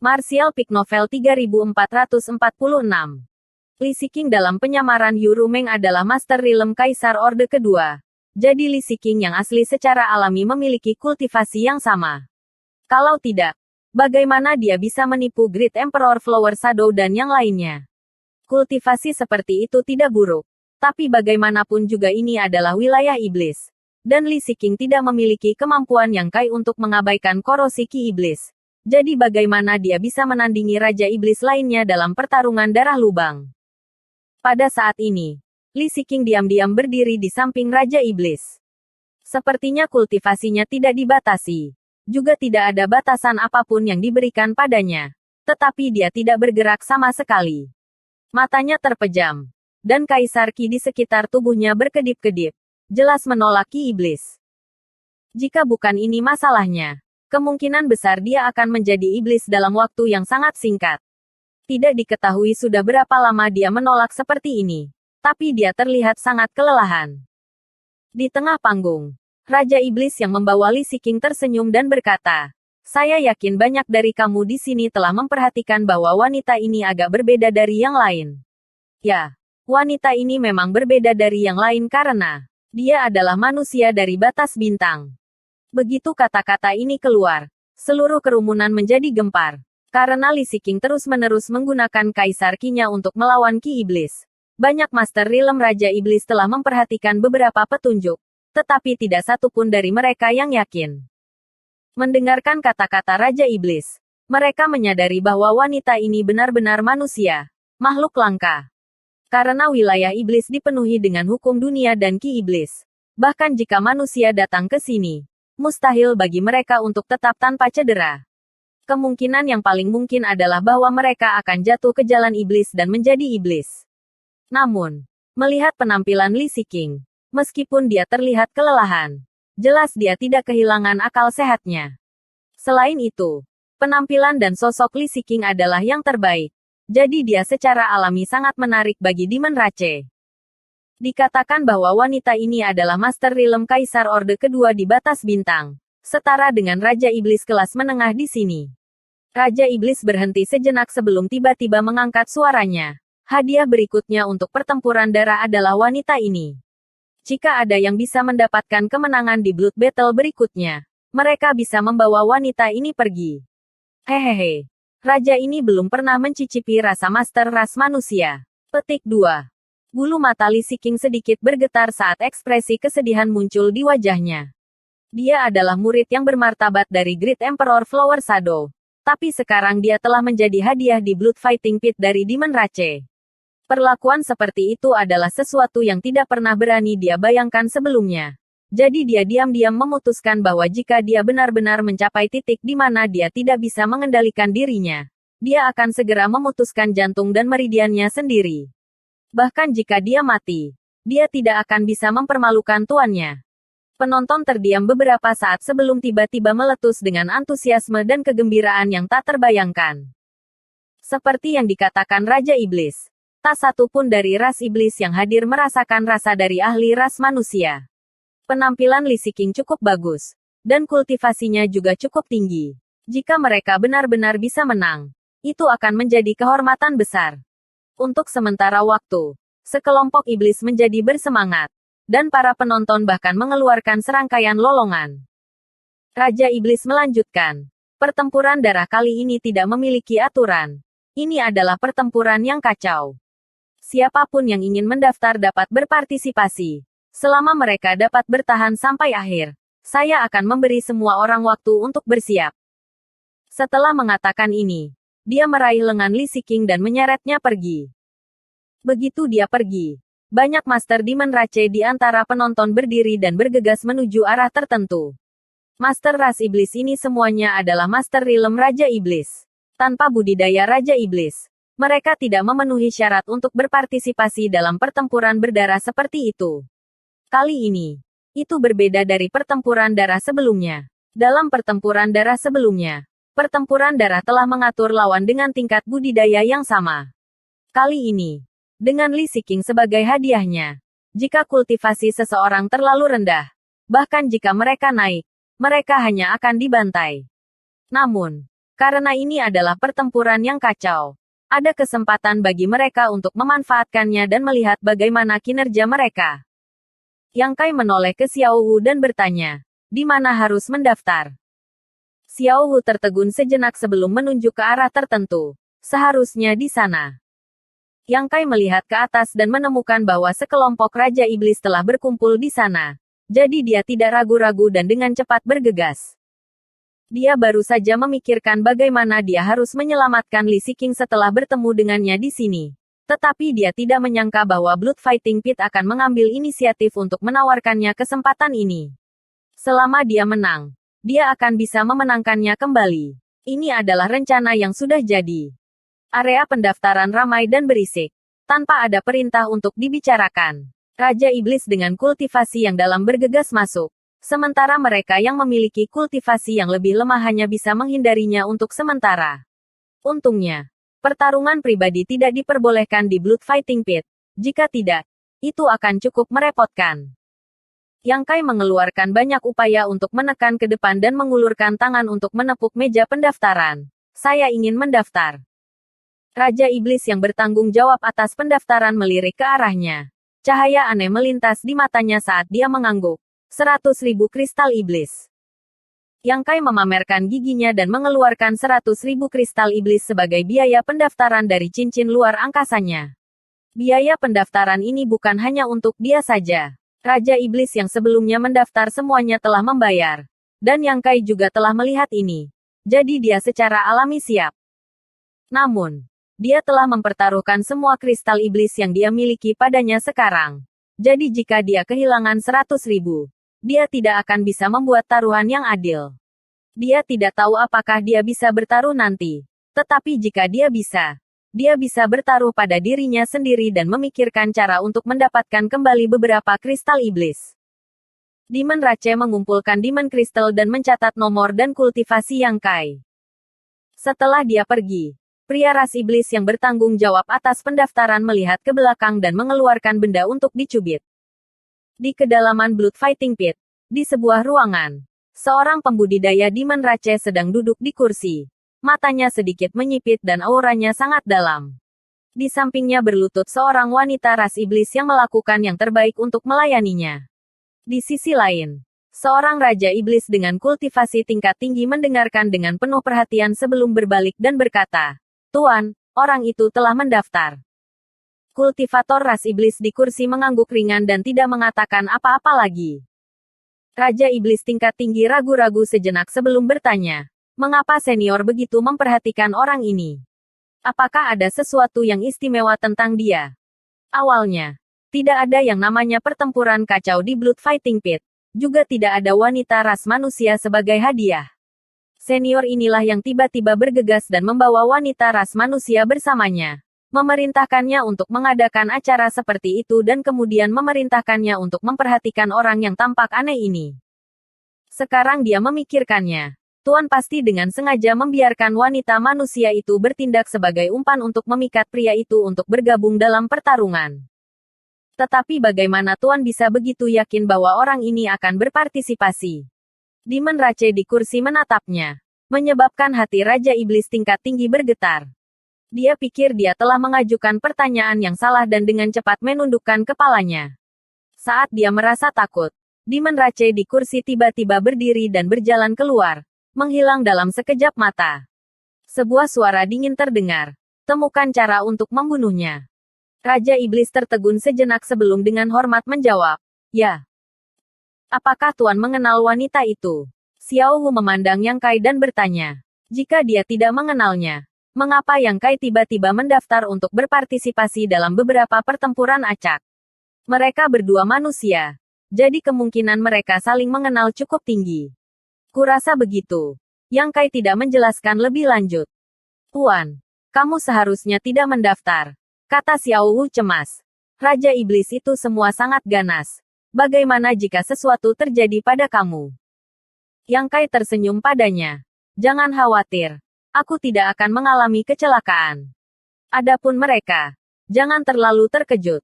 Martial Peak Novel 3446. Li Siqing dalam penyamaran Yu Rumeng adalah Master Realm Kaisar Orde Kedua. Jadi Li Siqing yang asli secara alami memiliki kultivasi yang sama. Kalau tidak, bagaimana dia bisa menipu Great Emperor Flower Shadow dan yang lainnya? Kultivasi seperti itu tidak buruk. Tapi bagaimanapun juga ini adalah wilayah iblis. Dan Li Siqing tidak memiliki kemampuan yang kai untuk mengabaikan korosi ki iblis. Jadi bagaimana dia bisa menandingi Raja Iblis lainnya dalam pertarungan darah lubang? Pada saat ini, Li Siqing diam-diam berdiri di samping Raja Iblis. Sepertinya kultivasinya tidak dibatasi. Juga tidak ada batasan apapun yang diberikan padanya. Tetapi dia tidak bergerak sama sekali. Matanya terpejam. Dan kaisar ki di sekitar tubuhnya berkedip-kedip. Jelas menolak ki iblis. Jika bukan ini masalahnya, kemungkinan besar dia akan menjadi iblis dalam waktu yang sangat singkat. Tidak diketahui sudah berapa lama dia menolak seperti ini. Tapi dia terlihat sangat kelelahan. Di tengah panggung, Raja Iblis yang membawa Li Siqing tersenyum dan berkata, "Saya yakin banyak dari kamu di sini telah memperhatikan bahwa wanita ini agak berbeda dari yang lain." Ya, wanita ini memang berbeda dari yang lain karena dia adalah manusia dari batas bintang. Begitu kata-kata ini keluar, seluruh kerumunan menjadi gempar. Karena Li Siqing terus-menerus menggunakan kaisar ki-nya untuk melawan ki iblis. Banyak Master Realm Raja Iblis telah memperhatikan beberapa petunjuk. Tetapi tidak satu pun dari mereka yang yakin. Mendengarkan kata-kata Raja Iblis, mereka menyadari bahwa wanita ini benar-benar manusia, makhluk langka. Karena wilayah iblis dipenuhi dengan hukum dunia dan ki iblis. Bahkan jika manusia datang ke sini, mustahil bagi mereka untuk tetap tanpa cedera. Kemungkinan yang paling mungkin adalah bahwa mereka akan jatuh ke jalan iblis dan menjadi iblis. Namun, melihat penampilan Li Siqing, meskipun dia terlihat kelelahan, jelas dia tidak kehilangan akal sehatnya. Selain itu, penampilan dan sosok Li Siqing adalah yang terbaik. Jadi dia secara alami sangat menarik bagi Demon Rache. Dikatakan bahwa wanita ini adalah Master Realm Kaisar Orde Kedua di batas bintang, setara dengan Raja Iblis kelas menengah di sini. Raja Iblis berhenti sejenak sebelum tiba-tiba mengangkat suaranya. Hadiah berikutnya untuk pertempuran darah adalah wanita ini. Jika ada yang bisa mendapatkan kemenangan di Blood Battle berikutnya, mereka bisa membawa wanita ini pergi. Hehehe. Raja ini belum pernah mencicipi rasa master ras manusia. Petik 2. Bulu mata Li Siqing sedikit bergetar saat ekspresi kesedihan muncul di wajahnya. Dia adalah murid yang bermartabat dari Great Emperor Flower Shadow. Tapi sekarang dia telah menjadi hadiah di Blood Fighting Pit dari Demon Rache. Perlakuan seperti itu adalah sesuatu yang tidak pernah berani dia bayangkan sebelumnya. Jadi dia diam-diam memutuskan bahwa jika dia benar-benar mencapai titik di mana dia tidak bisa mengendalikan dirinya, dia akan segera memutuskan jantung dan meridiannya sendiri. Bahkan jika dia mati, dia tidak akan bisa mempermalukan tuannya. Penonton terdiam beberapa saat sebelum tiba-tiba meletus dengan antusiasme dan kegembiraan yang tak terbayangkan. Seperti yang dikatakan Raja Iblis, tak satu pun dari ras iblis yang hadir merasakan rasa dari ahli ras manusia. Penampilan Li Siqing cukup bagus, dan kultivasinya juga cukup tinggi. Jika mereka benar-benar bisa menang, itu akan menjadi kehormatan besar. Untuk sementara waktu, sekelompok iblis menjadi bersemangat. Dan para penonton bahkan mengeluarkan serangkaian lolongan. Raja Iblis melanjutkan. Pertempuran darah kali ini tidak memiliki aturan. Ini adalah pertempuran yang kacau. Siapapun yang ingin mendaftar dapat berpartisipasi. Selama mereka dapat bertahan sampai akhir, saya akan memberi semua orang waktu untuk bersiap. Setelah mengatakan ini, dia meraih lengan Li Siqing dan menyeretnya pergi. Begitu dia pergi, banyak Master Demon Rache di antara penonton berdiri dan bergegas menuju arah tertentu. Master ras iblis ini semuanya adalah Master Realm Raja Iblis. Tanpa budidaya Raja Iblis, mereka tidak memenuhi syarat untuk berpartisipasi dalam pertempuran berdarah seperti itu. Kali ini, itu berbeda dari pertempuran darah sebelumnya. Dalam pertempuran darah sebelumnya, pertempuran darah telah mengatur lawan dengan tingkat budidaya yang sama. Kali ini, dengan Li Siqing sebagai hadiahnya. Jika kultivasi seseorang terlalu rendah, bahkan jika mereka naik, mereka hanya akan dibantai. Namun, Karena ini adalah pertempuran yang kacau. Ada kesempatan bagi mereka untuk memanfaatkannya dan melihat bagaimana kinerja mereka. Yang Kai menoleh ke Xiao Wu dan bertanya, di mana harus mendaftar? Xiao Wu tertegun sejenak sebelum menunjuk ke arah tertentu. Seharusnya di sana. Yang Kai melihat ke atas dan menemukan bahwa sekelompok Raja Iblis telah berkumpul di sana. Jadi dia tidak ragu-ragu dan dengan cepat bergegas. Dia baru saja memikirkan bagaimana dia harus menyelamatkan Li Siqing setelah bertemu dengannya di sini. Tetapi dia tidak menyangka bahwa Blood Fighting Pit akan mengambil inisiatif untuk menawarkannya kesempatan ini. Selama dia menang, dia akan bisa memenangkannya kembali. Ini adalah rencana yang sudah jadi. Area pendaftaran ramai dan berisik. Tanpa ada perintah untuk dibicarakan. Raja Iblis dengan kultivasi yang dalam bergegas masuk. Sementara mereka yang memiliki kultivasi yang lebih lemah hanya bisa menghindarinya untuk sementara. Untungnya, pertarungan pribadi tidak diperbolehkan di Blood Fighting Pit. Jika tidak, itu akan cukup merepotkan. Yang Kai mengeluarkan banyak upaya untuk menekan ke depan dan mengulurkan tangan untuk menepuk meja pendaftaran. Saya ingin mendaftar. Raja Iblis yang bertanggung jawab atas pendaftaran melirik ke arahnya. Cahaya aneh melintas di matanya saat dia mengangguk. 100.000 kristal iblis. Yang Kai memamerkan giginya dan mengeluarkan 100.000 kristal iblis sebagai biaya pendaftaran dari cincin luar angkasanya. Biaya pendaftaran ini bukan hanya untuk dia saja. Raja Iblis yang sebelumnya mendaftar semuanya telah membayar. Dan Yang Kai juga telah melihat ini. Jadi dia secara alami siap. Namun, dia telah mempertaruhkan semua kristal iblis yang dia miliki padanya sekarang. Jadi jika dia kehilangan 100.000, dia tidak akan bisa membuat taruhan yang adil. Dia tidak tahu apakah dia bisa bertaruh nanti. Tetapi jika dia bisa bertaruh pada dirinya sendiri dan memikirkan cara untuk mendapatkan kembali beberapa kristal iblis. Demon Rache mengumpulkan Demon Crystal dan mencatat nomor dan kultivasi Yang Kai. Setelah dia pergi, pria ras iblis yang bertanggung jawab atas pendaftaran melihat ke belakang dan mengeluarkan benda untuk dicubit. Di kedalaman Blood Fighting Pit, di sebuah ruangan, seorang pembudidaya Demon Rache sedang duduk di kursi. Matanya sedikit menyipit dan auranya sangat dalam. Di sampingnya berlutut seorang wanita ras iblis yang melakukan yang terbaik untuk melayaninya. Di sisi lain, seorang Raja Iblis dengan kultivasi tingkat tinggi mendengarkan dengan penuh perhatian sebelum berbalik dan berkata, "Tuan, orang itu telah mendaftar." Kultivator ras iblis di kursi mengangguk ringan dan tidak mengatakan apa-apa lagi. Raja Iblis tingkat tinggi ragu-ragu sejenak sebelum bertanya, mengapa senior begitu memperhatikan orang ini? Apakah ada sesuatu yang istimewa tentang dia? Awalnya, tidak ada yang namanya pertempuran kacau di Blood Fighting Pit. Juga tidak ada wanita ras manusia sebagai hadiah. Senior inilah yang tiba-tiba bergegas dan membawa wanita ras manusia bersamanya. Memerintahkannya untuk mengadakan acara seperti itu dan kemudian memerintahkannya untuk memperhatikan orang yang tampak aneh ini. Sekarang dia memikirkannya. Tuan pasti dengan sengaja membiarkan wanita manusia itu bertindak sebagai umpan untuk memikat pria itu untuk bergabung dalam pertarungan. Tetapi bagaimana Tuan bisa begitu yakin bahwa orang ini akan berpartisipasi? Demon Rache di kursi menatapnya, menyebabkan hati Raja Iblis tingkat tinggi bergetar. Dia pikir dia telah mengajukan pertanyaan yang salah dan dengan cepat menundukkan kepalanya. Saat dia merasa takut, Demon Rache di kursi tiba-tiba berdiri dan berjalan keluar, menghilang dalam sekejap mata. Sebuah suara dingin terdengar. Temukan cara untuk membunuhnya. Raja Iblis tertegun sejenak sebelum dengan hormat menjawab, "Ya." "Apakah Tuan mengenal wanita itu?" Xiao Wu memandang Yang Kai dan bertanya, "Jika dia tidak mengenalnya, mengapa Yang Kai tiba-tiba mendaftar untuk berpartisipasi dalam beberapa pertempuran acak? Mereka berdua manusia, jadi kemungkinan mereka saling mengenal cukup tinggi." "Kurasa begitu." Yang Kai tidak menjelaskan lebih lanjut. "Tuan, kamu seharusnya tidak mendaftar," kata Xiao Wu cemas. "Raja Iblis itu semua sangat ganas. Bagaimana jika sesuatu terjadi pada kamu?" Yang Kai tersenyum padanya. "Jangan khawatir. Aku tidak akan mengalami kecelakaan. Adapun mereka, jangan terlalu terkejut."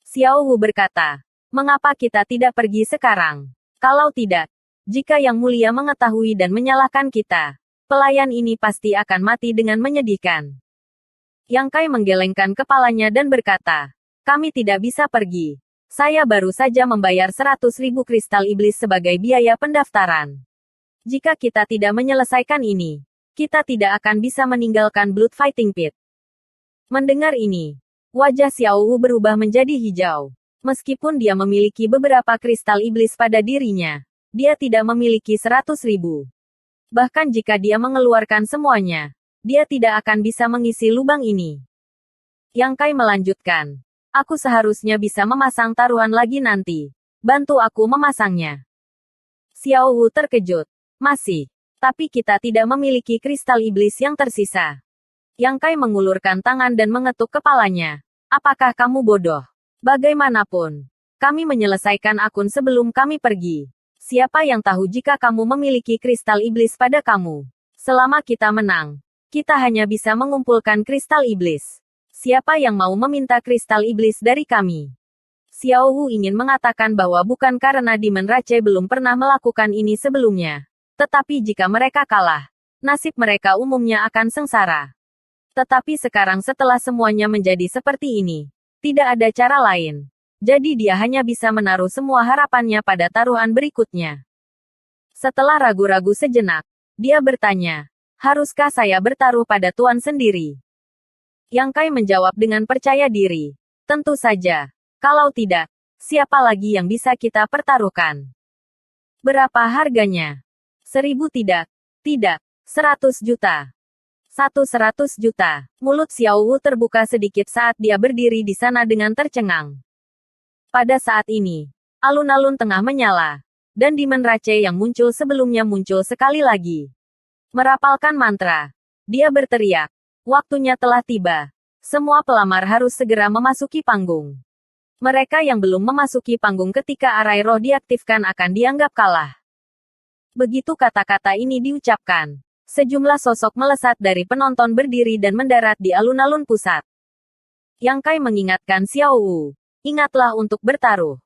Xiao Wu berkata, "Mengapa kita tidak pergi sekarang? Kalau tidak, jika Yang Mulia mengetahui dan menyalahkan kita, Pelayan ini pasti akan mati dengan menyedihkan. Yang Kai menggelengkan kepalanya dan berkata, kami tidak bisa pergi. Saya baru saja membayar 100.000 kristal iblis sebagai biaya pendaftaran. Jika kita tidak menyelesaikan ini, kita tidak akan bisa meninggalkan Blood Fighting Pit. Mendengar ini, wajah Xiao Wu berubah menjadi hijau. Meskipun dia memiliki beberapa kristal iblis pada dirinya, dia tidak memiliki 100.000. Bahkan jika dia mengeluarkan semuanya, dia tidak akan bisa mengisi lubang ini. Yang Kai melanjutkan, aku seharusnya bisa memasang taruhan lagi nanti. Bantu aku memasangnya. Xiao Wu terkejut. Masih. Tapi kita tidak memiliki kristal iblis yang tersisa. Yang Kai mengulurkan tangan dan mengetuk kepalanya. Apakah kamu bodoh? Bagaimanapun, kami menyelesaikan akun sebelum kami pergi. Siapa yang tahu jika kamu memiliki kristal iblis pada kamu? Selama kita menang, kita hanya bisa mengumpulkan kristal iblis. Siapa yang mau meminta kristal iblis dari kami? Xiao Wu ingin mengatakan bahwa bukan karena Demon Rache belum pernah melakukan ini sebelumnya. Tetapi jika mereka kalah, nasib mereka umumnya akan sengsara. Tetapi sekarang setelah semuanya menjadi seperti ini, tidak ada cara lain. Jadi dia hanya bisa menaruh semua harapannya pada taruhan berikutnya. Setelah ragu-ragu sejenak, dia bertanya, haruskah saya bertaruh pada Tuan sendiri? Yang Kai menjawab dengan percaya diri. Tentu saja. Kalau tidak, siapa lagi yang bisa kita pertaruhkan? Berapa harganya? 1.000 tidak. Tidak. 100 juta. 100 juta. Mulut Xiao Wu terbuka sedikit saat dia berdiri di sana dengan tercengang. Pada saat ini, alun-alun tengah menyala. Dan Demon Rache yang muncul sebelumnya muncul sekali lagi. Merapalkan mantra. Dia berteriak. Waktunya telah tiba. Semua pelamar harus segera memasuki panggung. Mereka yang belum memasuki panggung ketika arai roh diaktifkan akan dianggap kalah. Begitu kata-kata ini diucapkan, sejumlah sosok melesat dari penonton berdiri dan mendarat di alun-alun pusat. Yang Kai mengingatkan Xiao Wu, ingatlah untuk bertaruh.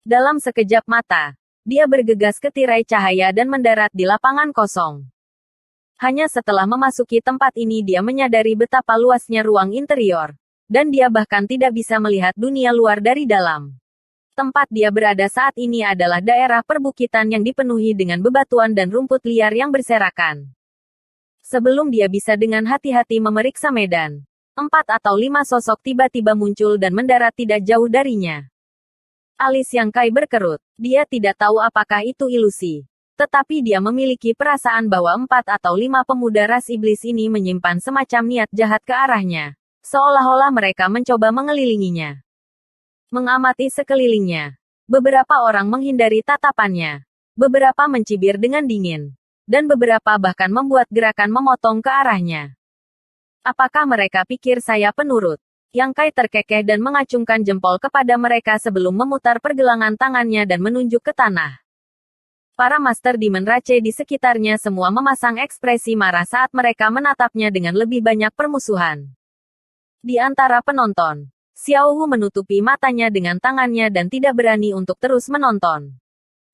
Dalam sekejap mata, dia bergegas ke tirai cahaya dan mendarat di lapangan kosong. Hanya setelah memasuki tempat ini dia menyadari betapa luasnya ruang interior, dan dia bahkan tidak bisa melihat dunia luar dari dalam. Tempat dia berada saat ini adalah daerah perbukitan yang dipenuhi dengan bebatuan dan rumput liar yang berserakan. Sebelum dia bisa dengan hati-hati memeriksa medan, 4 atau 5 sosok tiba-tiba muncul dan mendarat tidak jauh darinya. Alis Yang Kai berkerut, dia tidak tahu apakah itu ilusi. Tetapi dia memiliki perasaan bahwa 4 atau 5 pemuda ras iblis ini menyimpan semacam niat jahat ke arahnya. Seolah-olah mereka mencoba mengelilinginya. Mengamati sekelilingnya. Beberapa orang menghindari tatapannya. Beberapa mencibir dengan dingin. Dan beberapa bahkan membuat gerakan memotong ke arahnya. Apakah mereka pikir saya penurut? Yang Kai terkekeh dan mengacungkan jempol kepada mereka sebelum memutar pergelangan tangannya dan menunjuk ke tanah. Para Master Demon Rache di sekitarnya semua memasang ekspresi marah saat mereka menatapnya dengan lebih banyak permusuhan. Di antara penonton, Xiao Wu menutupi matanya dengan tangannya dan tidak berani untuk terus menonton.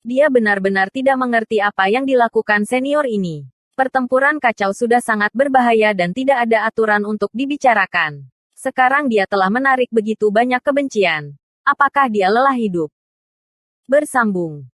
Dia benar-benar tidak mengerti apa yang dilakukan senior ini. Pertempuran kacau sudah sangat berbahaya dan tidak ada aturan untuk dibicarakan. Sekarang dia telah menarik begitu banyak kebencian. Apakah dia lelah hidup? Bersambung.